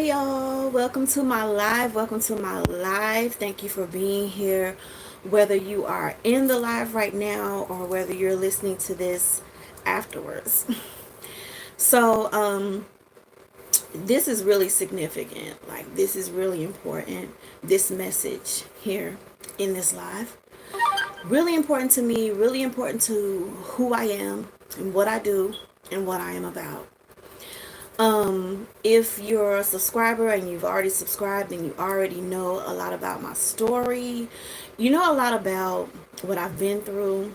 Hey y'all, welcome to my live. Welcome to my live. Thank you for being here. Whether you are in the live right now or whether you're listening to this afterwards. So, this is really significant. Like, this is really important. This message here in this live. Really important to me, really important to who I am and what I do and what I am about. If you're a subscriber and you've already subscribed and you already know a lot about my story, you know a lot about what I've been through,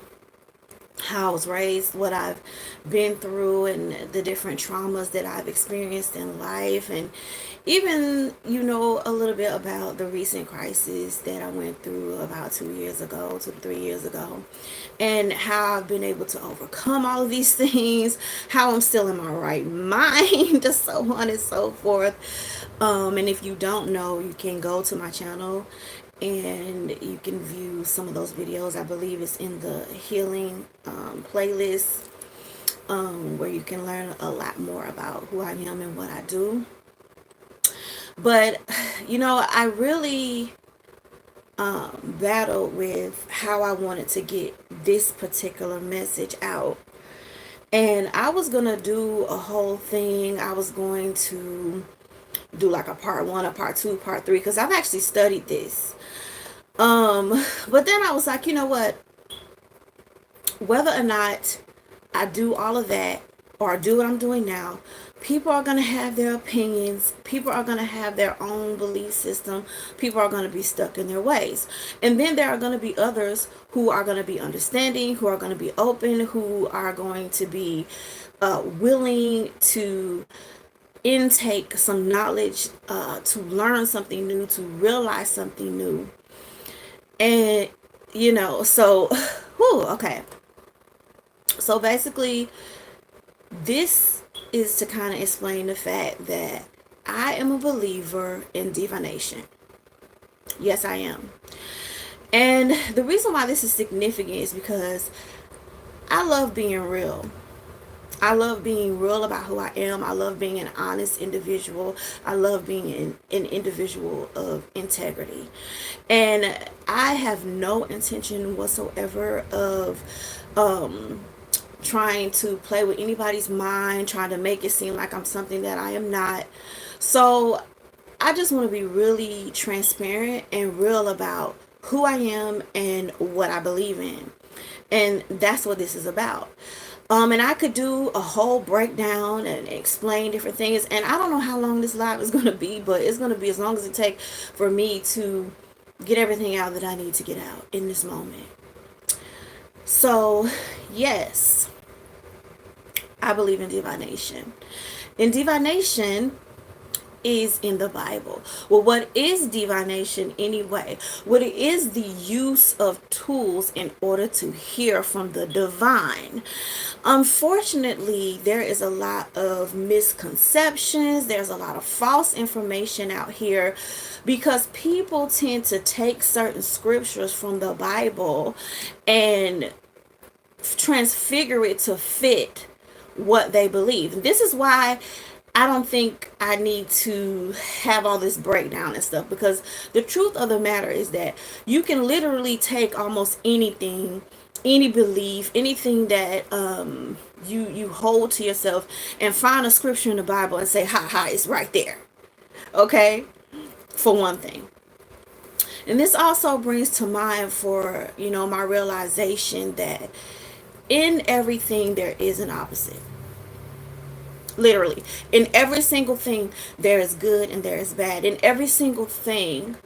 how I was raised, what I've been through, and the different traumas that I've experienced in life, and even you know a little bit about the recent crisis that I went through about 2 years ago, 2 to 3 years ago, and how I've been able to overcome all of these things, how I'm still in my right mind, just so on and so forth. And if you don't know, you can go to my channel and you can view some of those videos. I believe it's in the healing playlist, where you can learn a lot more about who I am and what I do. But you know, I really battled with how I wanted to get this particular message out. And I was going to do a whole thing. I was going to do like a part one, a part two, part three, because I've actually studied this. But then I was like, you know what? Whether or not I do all of that or do what I'm doing now, people are going to have their opinions. People are going to have their own belief system. People are going to be stuck in their ways. And then there are going to be others who are going to be understanding, who are going to be open, who are going to be willing to intake some knowledge, to learn something new, to realize something new. And, you know, so, whew, okay. So basically, this is to kind of explain the fact that I am a believer in divination. Yes, I am. And the reason why this is significant is because I love being real. I love being real about who I am. I love being an honest individual. I love being an individual of integrity. And I have no intention whatsoever of trying to play with anybody's mind, trying to make it seem like I'm something that I am not. So I just want to be really transparent and real about who I am and what I believe in. And that's what this is about. And I could do a whole breakdown and explain different things. And I don't know how long this live is going to be, but it's going to be as long as it takes for me to get everything out that I need to get out in this moment. So, yes, I believe in divination. In divination is in the Bible. Well, what is divination anyway? What it is, the use of tools in order to hear from the divine. Unfortunately, there is a lot of misconceptions. There's a lot of false information out here because people tend to take certain scriptures from the Bible and transfigure it to fit what they believe. And this is why I don't think I need to have all this breakdown and stuff, because the truth of the matter is that you can literally take almost anything, any belief, anything that you hold to yourself, and find a scripture in the Bible and say, ha ha, it's right there. Okay? For one thing. And this also brings to mind for, you know, my realization that in everything there is an opposite. Literally, in every single thing there is good and there is bad. In every single thing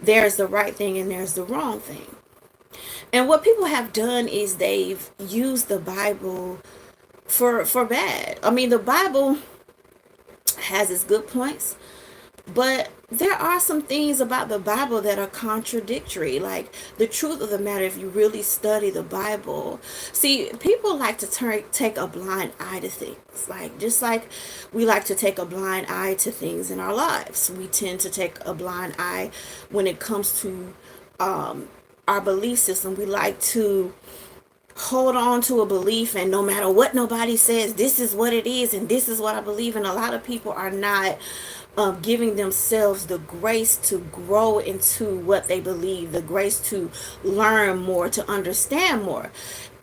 there's the right thing and there's the wrong thing. And what people have done is they've used the Bible for bad. I mean, the Bible has its good points, but there are some things about the Bible that are contradictory. Like, the truth of the matter, if you really study the Bible, see, people like to take a blind eye to things. Like, just like we like to take a blind eye to things in our lives, we tend to take a blind eye when it comes to our belief system. We like to hold on to a belief, and no matter what nobody says, this is what it is and this is what I believe. And a lot of people are not giving themselves the grace to grow into what they believe, the grace to learn more, to understand more.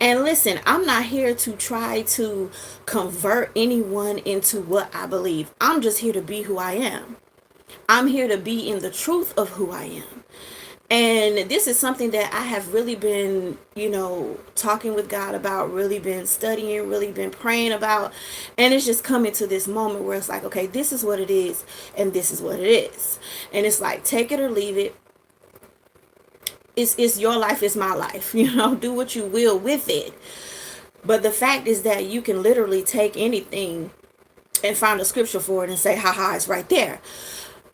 And listen, I'm not here to try to convert anyone into what I believe. I'm just here to be who I am. I'm here to be in the truth of who I am. And this is something that I have really been, talking with God about, really been studying, really been praying about. And it's just coming to this moment where it's like, okay, this is what it is, and this is what it is. And it's like, take it or leave it. It's your life, it's my life. Do what you will with it. But the fact is that you can literally take anything and find a scripture for it and say, haha, it's right there.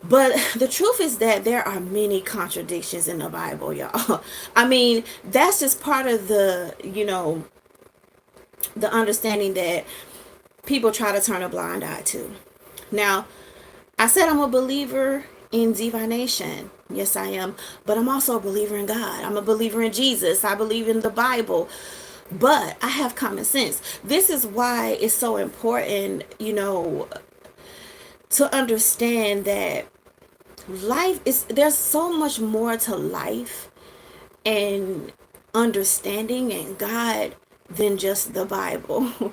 But the truth is that there are many contradictions in the Bible, y'all. I mean, that's just part of the understanding that people try to turn a blind eye to. Now, I said I'm a believer in divination. Yes, I am. But I'm also a believer in God. I'm a believer in Jesus. I believe in the Bible. But I have common sense. This is why it's so important, to understand that there's so much more to life and understanding and God than just the Bible.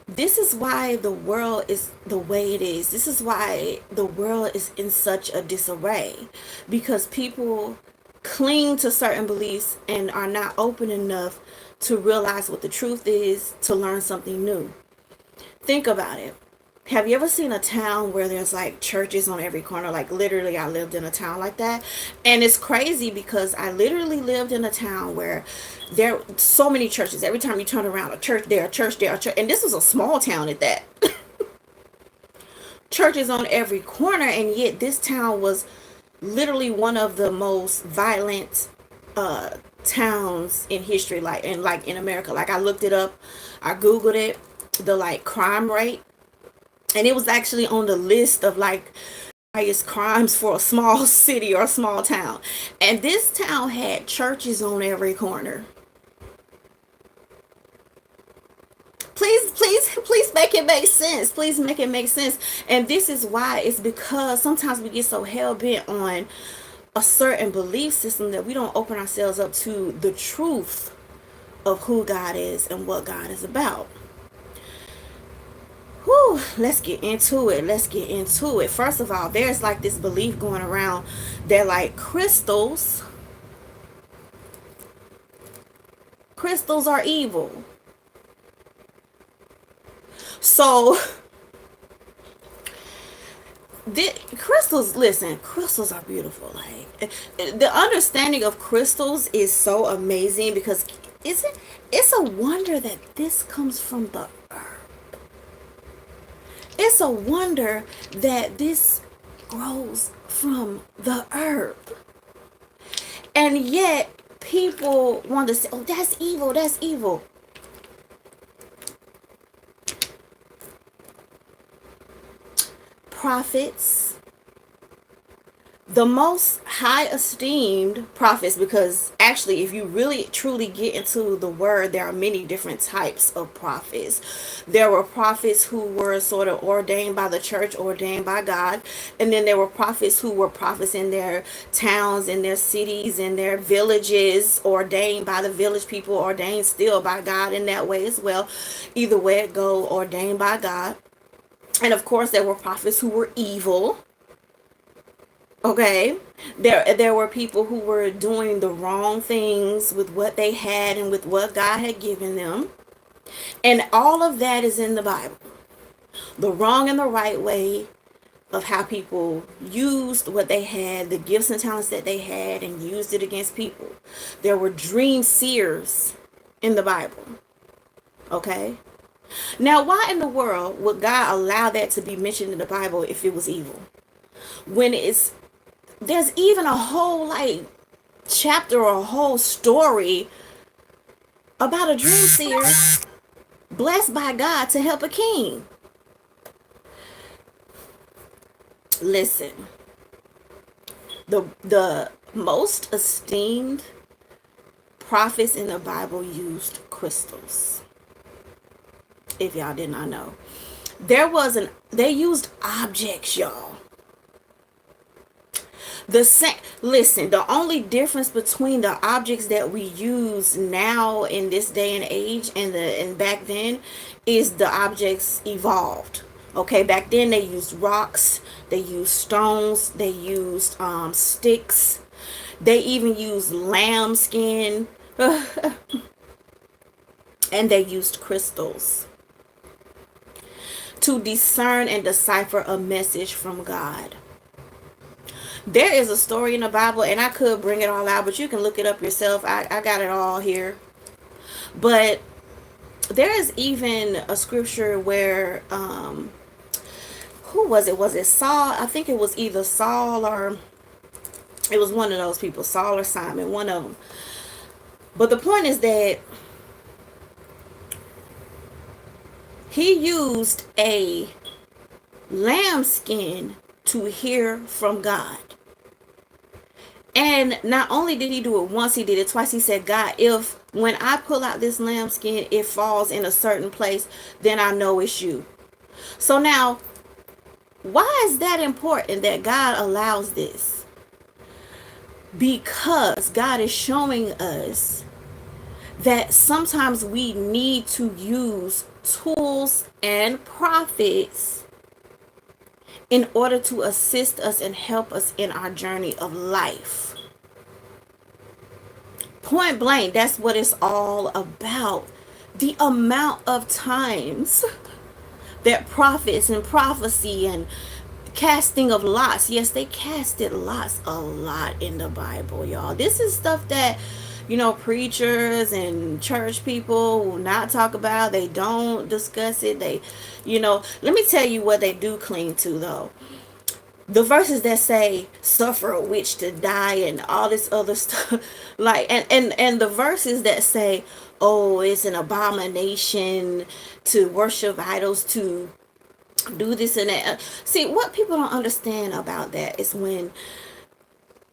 This is why the world is the way it is. This is why the world is in such a disarray, because people cling to certain beliefs and are not open enough to realize what the truth is, to learn something new. Think about it. Have you ever seen a town where there's like churches on every corner? Like literally, I lived in a town like that. And it's crazy because I literally lived in a town where there are so many churches. Every time you turn around, a church there, a church there, a church. And this was a small town at that. Churches on every corner. And yet this town was literally one of the most violent towns in history, like in America. Like, I looked it up, I googled it, the like crime rate, and it was actually on the list of like highest crimes for a small city or a small town. And this town had churches on every corner. Please make it make sense. Please make it make sense. And this is why. It's because sometimes we get so hell-bent on a certain belief system that we don't open ourselves up to the truth of who God is and what God is about. Whew, let's get into it. Let's get into it. First of all, there's like this belief going around that like crystals are evil. So crystals are beautiful. Like, the understanding of crystals is so amazing, because it's a wonder that this comes from the earth. It's a wonder that this grows from the earth. And yet people want to say, oh, that's evil, that's evil. Prophets, the most high esteemed prophets, because actually if you really truly get into the word, there are many different types of prophets. There were prophets who were sort of ordained by the church, ordained by God, and then there were prophets who were prophets in their towns, in their cities, in their villages, ordained by the village people, ordained still by God in that way as well. Either way it go, ordained by God. And of course there were prophets who were evil. Okay, there were people who were doing the wrong things with what they had and with what God had given them. And all of that is in the Bible. The wrong and the right way of how people used what they had, the gifts and talents that they had, and used it against people. There were dream seers in the Bible. Okay? Now, why in the world would God allow that to be mentioned in the Bible if it was evil? When there's even a whole like chapter or a whole story about a dream seer blessed by God to help a king. Listen, the most esteemed prophets in the Bible used crystals. If y'all did not know, they used objects, y'all. Listen, the only difference between the objects that we use now in this day and age and back then is the objects evolved. Okay, back then they used rocks, they used stones, they used sticks, they even used lamb skin, and they used crystals to discern and decipher a message from God. There is a story in the Bible, and I could bring it all out, but you can look it up yourself. I got it all here. But there is even a scripture where, who was it? Was it Saul? I think it was either Saul or it was one of those people, Saul or Simon, one of them. But the point is that he used a lamb skin to hear from God. And not only did he do it once, he did it twice. He said, God, if when I pull out this lamb skin, it falls in a certain place, then I know it's you. So now, why is that important that God allows this? Because God is showing us that sometimes we need to use tools and prophets in order to assist us and help us in our journey of life. Point blank, that's what it's all about. The amount of times that prophets and prophecy and casting of lots, yes, they casted lots a lot in the Bible, y'all. This is stuff that, preachers and church people will not talk about. They don't discuss it. Let me tell you what they do cling to, though. The verses that say suffer a witch to die and all this other stuff, and the verses that say, oh, it's an abomination to worship idols, to do this and that. See, what people don't understand about that is when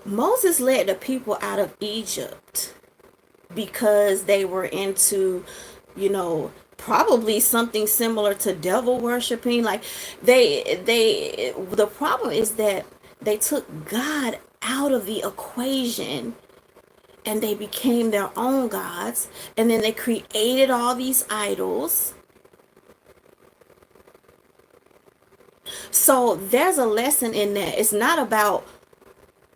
Moses led the people out of Egypt because they were into, probably something similar to devil worshiping. Like the problem is that they took God out of the equation and they became their own gods, and then they created all these idols. So there's a lesson in that. It's not about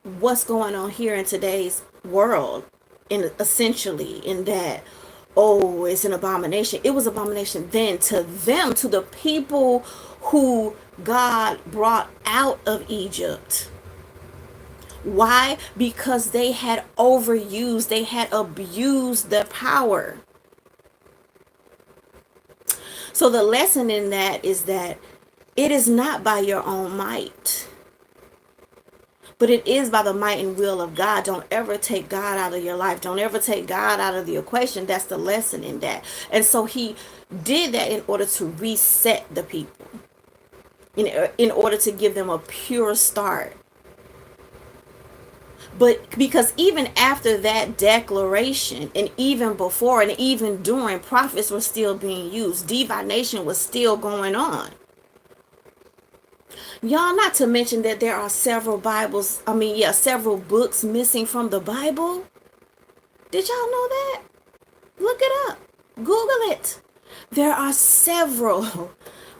what's going on here in today's world, essentially in that, oh, it's an abomination. It was abomination then to them, to the people who God brought out of Egypt. Why? Because they had overused, they had abused their power. So the lesson in that is that it is not by your own might, but it is by the might and will of God. Don't ever take God out of your life. Don't ever take God out of the equation. That's the lesson in that. And so he did that in order to reset the people, in order to give them a pure start. But because even after that declaration, and even before and even during, prophets were still being used. Divination was still going on. Y'all, not to mention that there are several books missing from the Bible. Did y'all know that? Look it up. Google it. There are several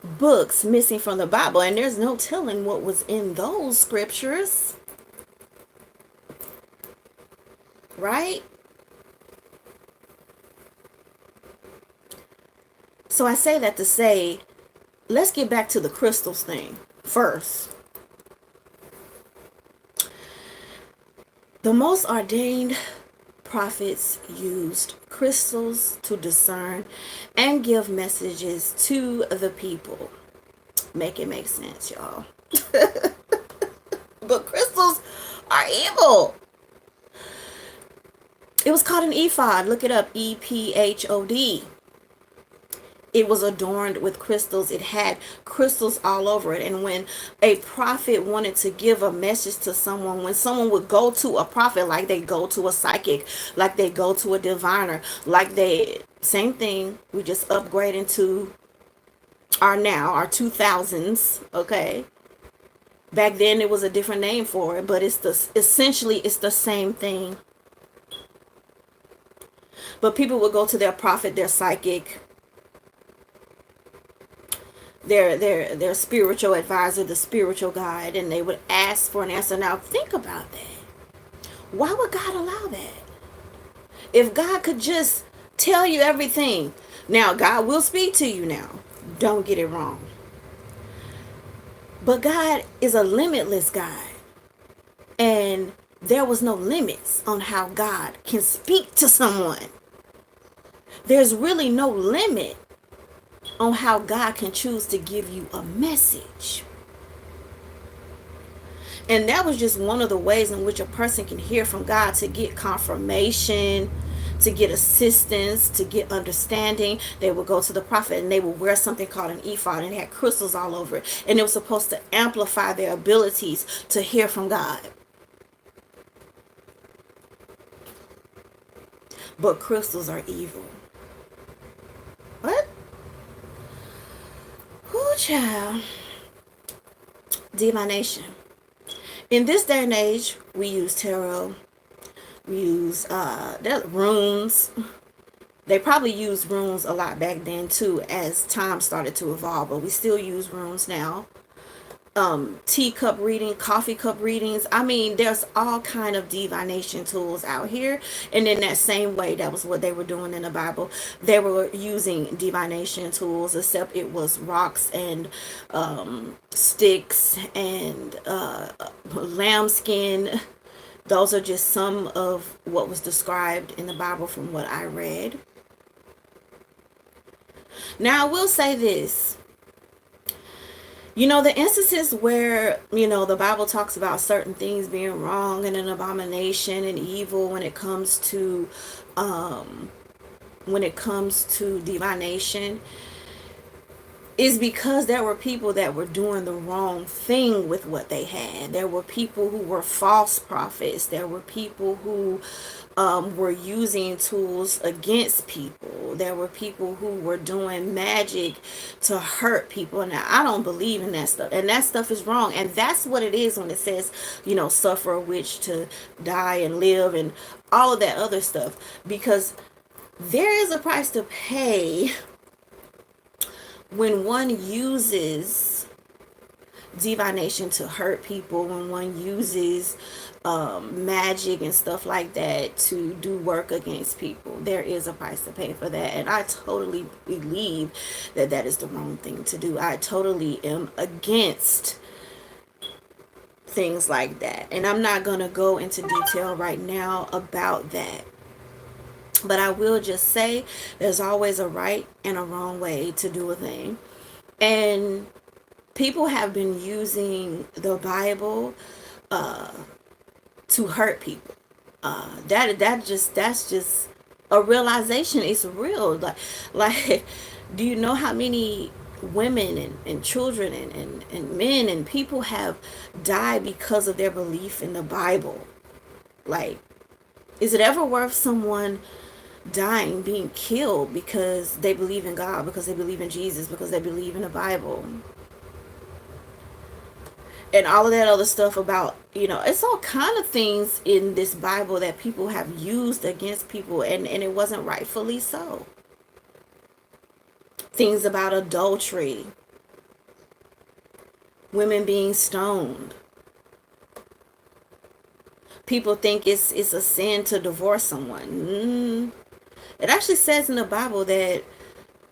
books missing from the Bible, and there's no telling what was in those scriptures. Right? So I say that to say, let's get back to the crystals thing first. The most ordained prophets used crystals to discern and give messages to the people. Make it make sense, y'all. But crystals are evil. It was called an ephod. Look it up. EPHOD. It was adorned with crystals. It had crystals all over it. And when a prophet wanted to give a message to someone, when someone would go to a prophet, like they go to a psychic, like they go to a diviner, like they, same thing, we just upgrade into our 2000s, okay? Back then it was a different name for it, but essentially it's the same thing. But people would go to their prophet, their psychic, their spiritual advisor, the spiritual guide, and they would ask for an answer. Now think about that. Why would God allow that? If God could just tell you everything. Now God will speak to you now. Don't get it wrong. But God is a limitless God. And there was no limits on how God can speak to someone. There's really no limit on how God can choose to give you a message. And that was just one of the ways in which a person can hear from God, to get confirmation, to get assistance, to get understanding. They would go to the prophet and they would wear something called an ephod, and it had crystals all over it. And it was supposed to amplify their abilities to hear from God. But crystals are evil. What? Whoo, child. Divination. In this day and age, we use tarot. We use runes. They probably used runes a lot back then too, as time started to evolve, but we still use runes now. Teacup reading, coffee cup readings. I mean, there's all kind of divination tools out here. And in that same way, that was what they were doing in the Bible. They were using divination tools, except it was rocks and sticks and lambskin. Those are just some of what was described in the Bible from what I read. Now, I will say this. The instances where, the Bible talks about certain things being wrong and an abomination and evil when it comes to divination, is because there were people that were doing the wrong thing with what they had. There were people who were false prophets. There were people who were using tools against people. There were people who were doing magic to hurt people. Now, I don't believe in that stuff. And that stuff is wrong. And that's what it is when it says, suffer a witch to die and live and all of that other stuff. Because there is a price to pay when one uses divination to hurt people, when one uses magic and stuff like that to do work against people. There is a price to pay for that, and I totally believe that that is the wrong thing to do. I totally am against things like that, and I'm not going to go into detail right now about that. But I will just say there's always a right and a wrong way to do a thing. And people have been using the Bible to hurt people. That's just a realization. It's real. Like do you know how many women and children and men and people have died because of their belief in the Bible? Like, is it ever worth someone dying, being killed because they believe in God, because they believe in Jesus, because they believe in the Bible? And all of that other stuff about, it's all kind of things in this Bible that people have used against people, and it wasn't rightfully so. Things about adultery, women being stoned. People think it's a sin to divorce someone. It actually says in the Bible that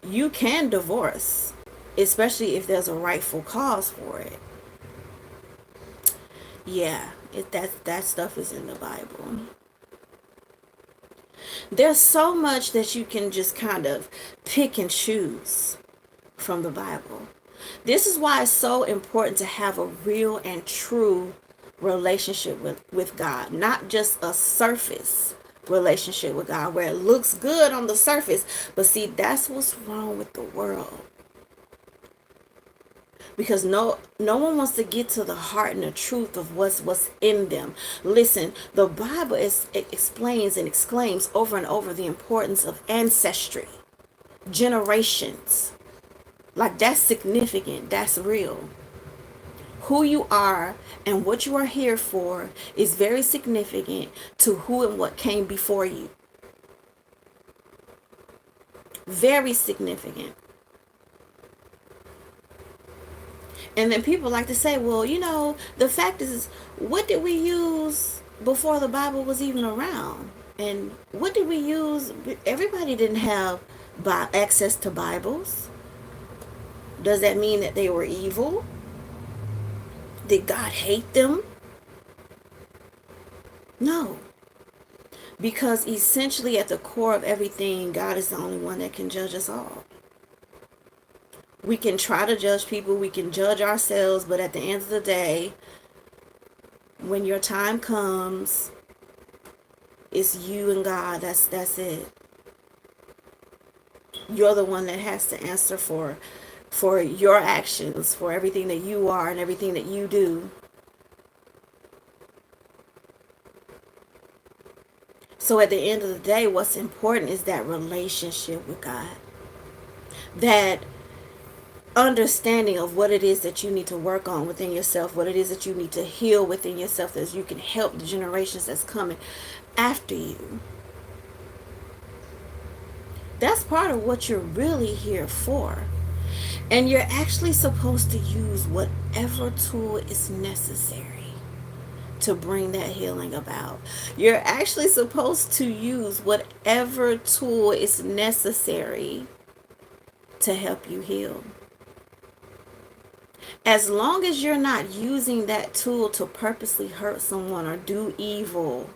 you can divorce, especially if there's a rightful cause for it. Yeah, that stuff is in the Bible. There's so much that you can just kind of pick and choose from the Bible. This is why it's so important to have a real and true relationship with God, not just a surface relationship with God, where it looks good on the surface. But see, that's what's wrong with the world. Because no one wants to get to the heart and the truth of what's in them. Listen, the Bible it explains and exclaims over and over the importance of ancestry, generations. Like, that's significant, that's real. Who you are and what you are here for is very significant to who and what came before you. Very significant. And then people like to say, well, the fact is, what did we use before the Bible was even around? And what did we use? Everybody didn't have access to Bibles. Does that mean that they were evil? Did God hate them? No. Because essentially at the core of everything, God is the only one that can judge us all. We can try to judge people, we can judge ourselves, but at the end of the day, when your time comes, it's you and God. That's it. You're the one that has to answer for your actions, for everything that you are and everything that you do. So at the end of the day, what's important is that relationship with God. That understanding of what it is that you need to work on within yourself, what it is that you need to heal within yourself, as you can help the generations that's coming after you. That's part of what you're really here for. And you're actually supposed to use whatever tool is necessary to bring that healing about. You're actually supposed to use whatever tool is necessary to help you heal. As long as you're not using that tool to purposely hurt someone or do evil,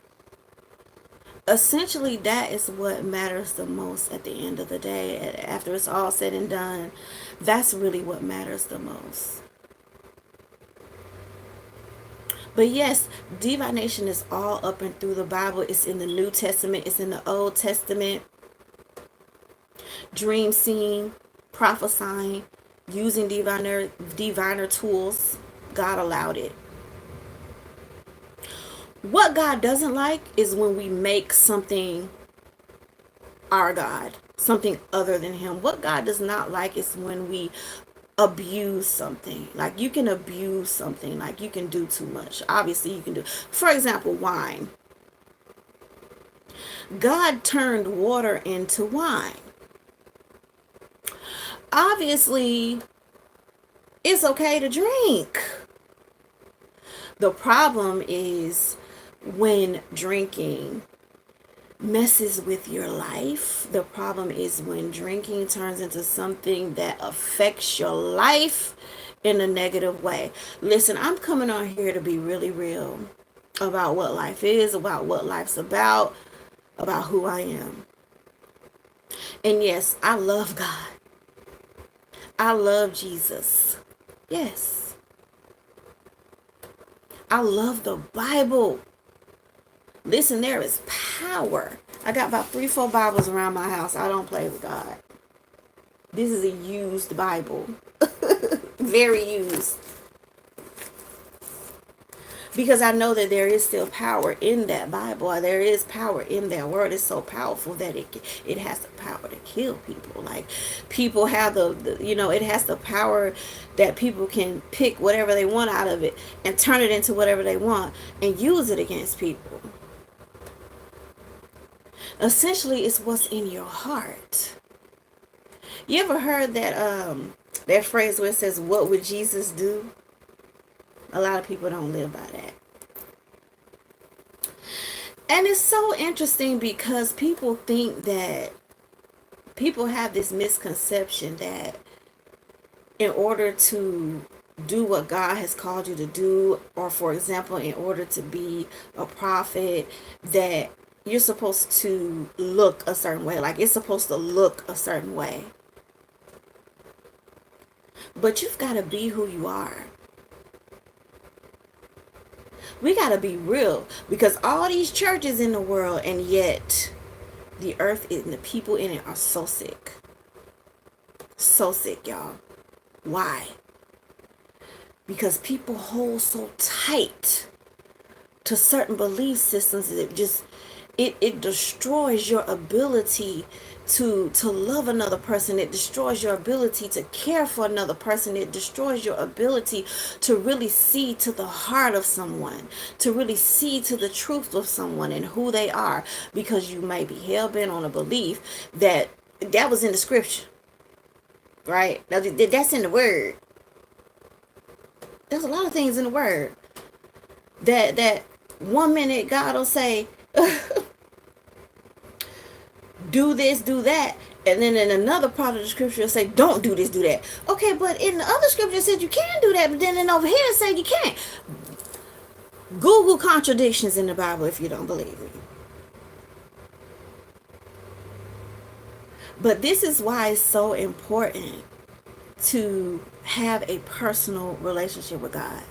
essentially that is what matters the most at the end of the day. After it's all said and done, that's really what matters the most. But yes, divination is all up and through the Bible. It's in the New Testament. It's in the Old Testament. Dream seeing, prophesying, using diviner tools. God allowed it. What God doesn't like is when we make something our God, something other than Him. What God does not like is when we abuse something. Like, you can abuse something, like you can do too much. Obviously you can do, for example, wine. God turned water into wine. Obviously it's okay to drink. The problem is when drinking messes with your life. The problem is when drinking turns into something that affects your life in a negative way. Listen, I'm coming on here to be really real about what life is, about what life's about who I am. And yes, I love God. I love Jesus. Yes. I love the Bible. Listen, there is power. I got about 3-4 Bibles around my house. I don't play with God. This is a used Bible. Very used. Because I know that there is still power in that Bible. There is power in that word. It's so powerful that it has the power to kill people. Like, people have it has the power that people can pick whatever they want out of it and turn it into whatever they want and use it against people. Essentially, it's what's in your heart. You ever heard that phrase where it says, "What would Jesus do?" A lot of people don't live by that. And it's so interesting because people have this misconception that in order to do what God has called you to do, or for example, in order to be a prophet, that you're supposed to look a certain way. Like, it's supposed to look a certain way. But you've got to be who you are. We got to be real, because all these churches in the world, and yet the earth and the people in it are so sick. So sick, y'all. Why? Because people hold so tight to certain belief systems that it destroys your ability to love another person. It destroys your ability to care for another person. It destroys your ability to really see to the heart of someone, to really see to the truth of someone and who they are, because you may be hell-bent on a belief that was in the scripture, right? Now, that's in the word. There's a lot of things in the word that 1 minute God will say, do this, do that. And then in another part of the scripture, it'll say, don't do this, do that. Okay, but in the other scripture, it said you can do that. But then over here, it said you can't. Google contradictions in the Bible if you don't believe me. But this is why it's so important to have a personal relationship with God.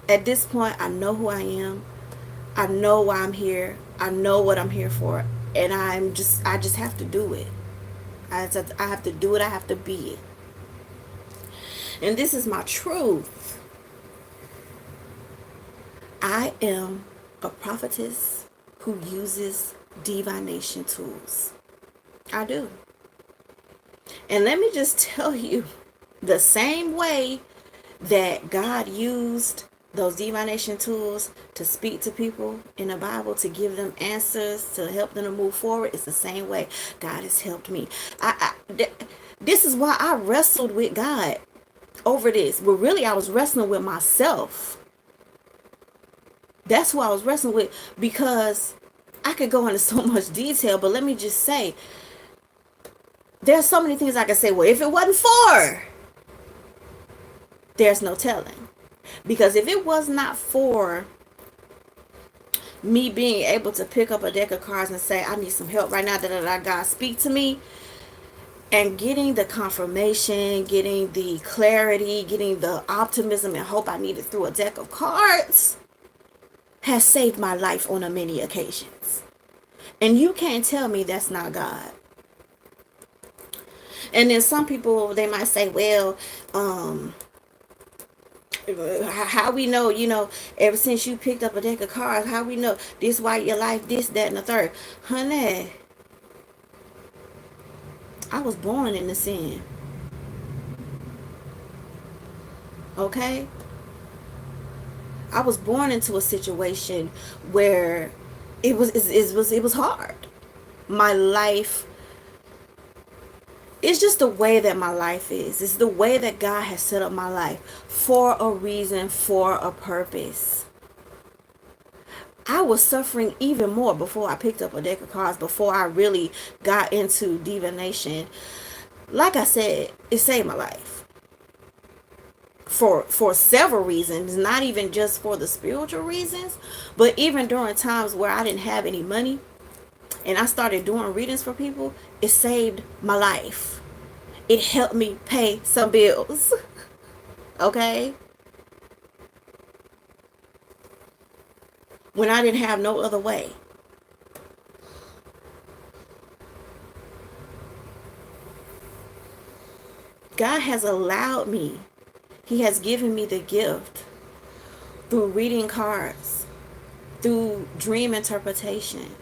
At this point, I know who I am. I know why I'm here. I know what I'm here for. And I just have to do it. I have to do it. I have to be it. And this is my truth. I am a prophetess who uses divination tools. I do. And let me just tell you, the same way that God used those divination tools to speak to people in the Bible, to give them answers, to help them to move forward, it's the same way God has helped me. This is why I wrestled with God over this. But really, I was wrestling with myself. That's who I was wrestling with, because I could go into so much detail, but let me just say, there's so many things I can say. Well, if it wasn't for, there's no telling. Because if it was not for me being able to pick up a deck of cards and say, I need some help right now, God, speak to me, and getting the confirmation, getting the clarity, getting the optimism and hope I needed through a deck of cards, has saved my life on a many occasions. And you can't tell me that's not God. And then some people, they might say, well, how we know, ever since you picked up a deck of cards, how we know this, why your life, this, that, and the third. Honey, I was born in the sin. Okay? I was born into a situation where it was hard. My life, it's just the way that my life is. It's the way that God has set up my life for a reason, for a purpose. I was suffering even more before I picked up a deck of cards, before I really got into divination. Like I said, it saved my life. For several reasons, not even just for the spiritual reasons, but even during times where I didn't have any money and I started doing readings for people, it saved my life. It helped me pay some bills. Okay? When I didn't have no other way. God has allowed me. He has given me the gift through reading cards, through dream interpretation,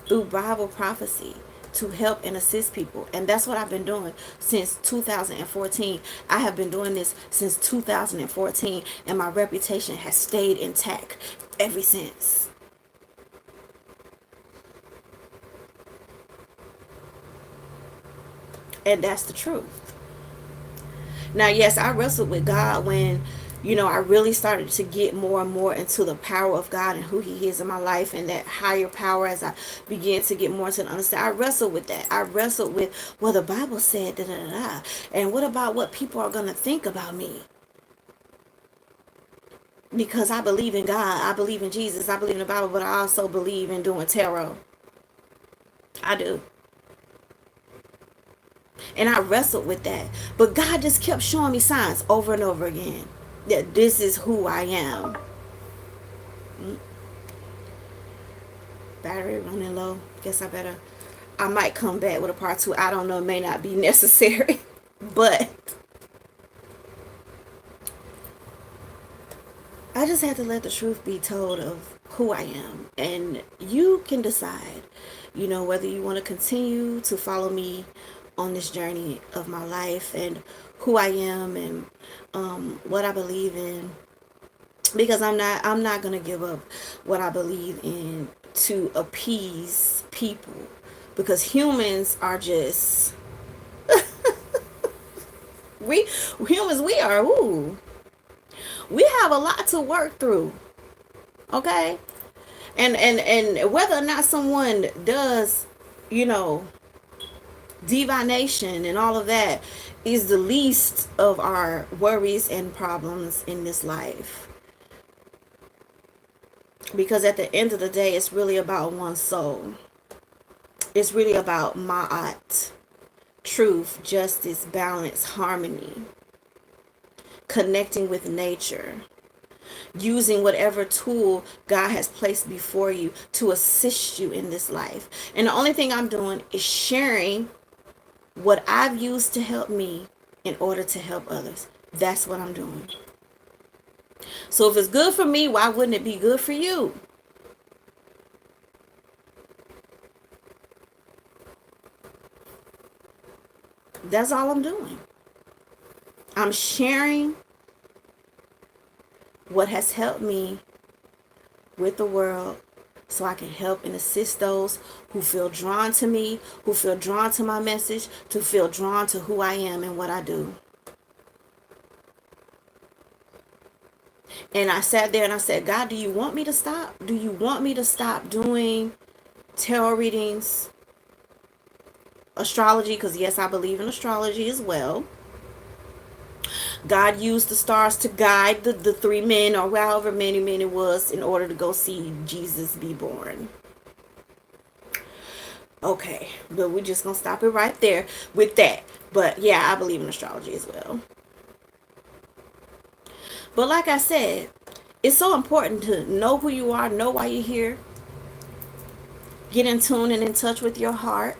through Bible prophecy, to help and assist people. And that's what I've been doing since 2014. I have been doing this since 2014, and my reputation has stayed intact ever since. And that's the truth. Now, yes, I wrestled with God when, I really started to get more and more into the power of God and who He is in my life, and that higher power as I began to get more to understand. I wrestled with that. I wrestled with, well, the Bible said, da da da da. And what about what people are going to think about me? Because I believe in God. I believe in Jesus. I believe in the Bible, but I also believe in doing tarot. I do. And I wrestled with that. But God just kept showing me signs over and over again that this is who I am. Mm, battery running low. Guess I might come back with a part two. I don't know. It may not be necessary. But I just had to let the truth be told of who I am. And you can decide, whether you want to continue to follow me on this journey of my life and who I am and what I believe in. Because I'm not gonna give up what I believe in to appease people. Because humans are just we humans we are we have a lot to work through. Okay? And whether or not someone does, you know, divination and all of that is the least of our worries and problems in this life. Because at the end of the day, it's really about one's soul. It's really about ma'at, truth, justice, balance, harmony, connecting with nature, using whatever tool God has placed before you to assist you in this life. And the only thing I'm doing is sharing what I've used to help me in order to help others. That's what I'm doing. So if it's good for me, why wouldn't it be good for you? That's all I'm doing. I'm sharing what has helped me with the world so I can help and assist those who feel drawn to me, who feel drawn to my message, to feel drawn to who I am and what I do. And I sat there and I said, God, do you want me to stop? Do you want me to stop doing tarot readings, astrology? Because yes, I believe in astrology as well. God used the stars to guide the three men or however many men it was in order to go see Jesus be born. Okay, but we're just going to stop it right there with that. But yeah, I believe in astrology as well. But like I said, it's so important to know who you are, know why you're here, get in tune and in touch with your heart,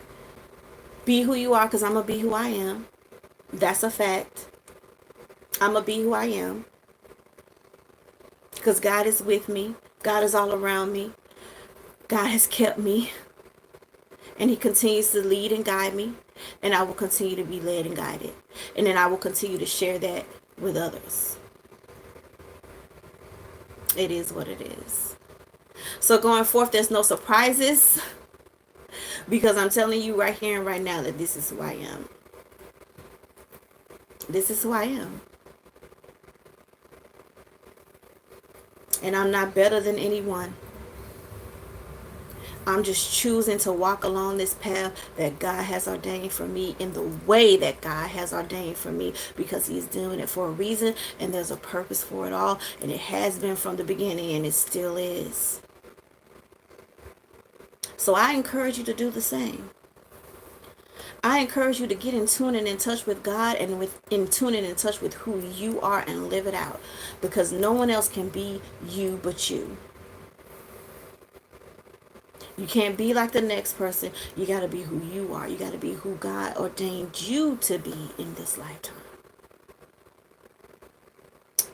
be who you are, because I'm going to be who I am. That's a fact. I'm going to be who I am. Because God is with me. God is all around me. God has kept me. And he continues to lead and guide me. And I will continue to be led and guided. And then I will continue to share that with others. It is what it is. So going forth, there's no surprises. Because I'm telling you right here and right now that this is who I am. This is who I am. And I'm not better than anyone. I'm just choosing to walk along this path that God has ordained for me in the way that God has ordained for me, because he's doing it for a reason and there's a purpose for it all, and it has been from the beginning and it still is. So I encourage you to do the same. I encourage you to get in tune and in touch with God and in tune and in touch with who you are and live it out, because no one else can be you but you. You can't be like the next person. You got to be who you are. You got to be who God ordained you to be in this lifetime.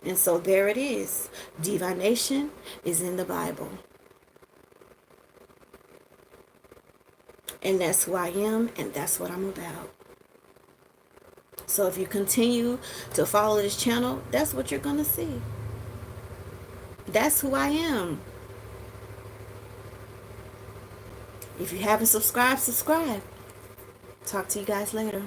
And so there it is. Divination is in the Bible. And that's who I am, and that's what I'm about. So if you continue to follow this channel, that's what you're going to see. That's who I am. If you haven't subscribed, subscribe. Talk to you guys later.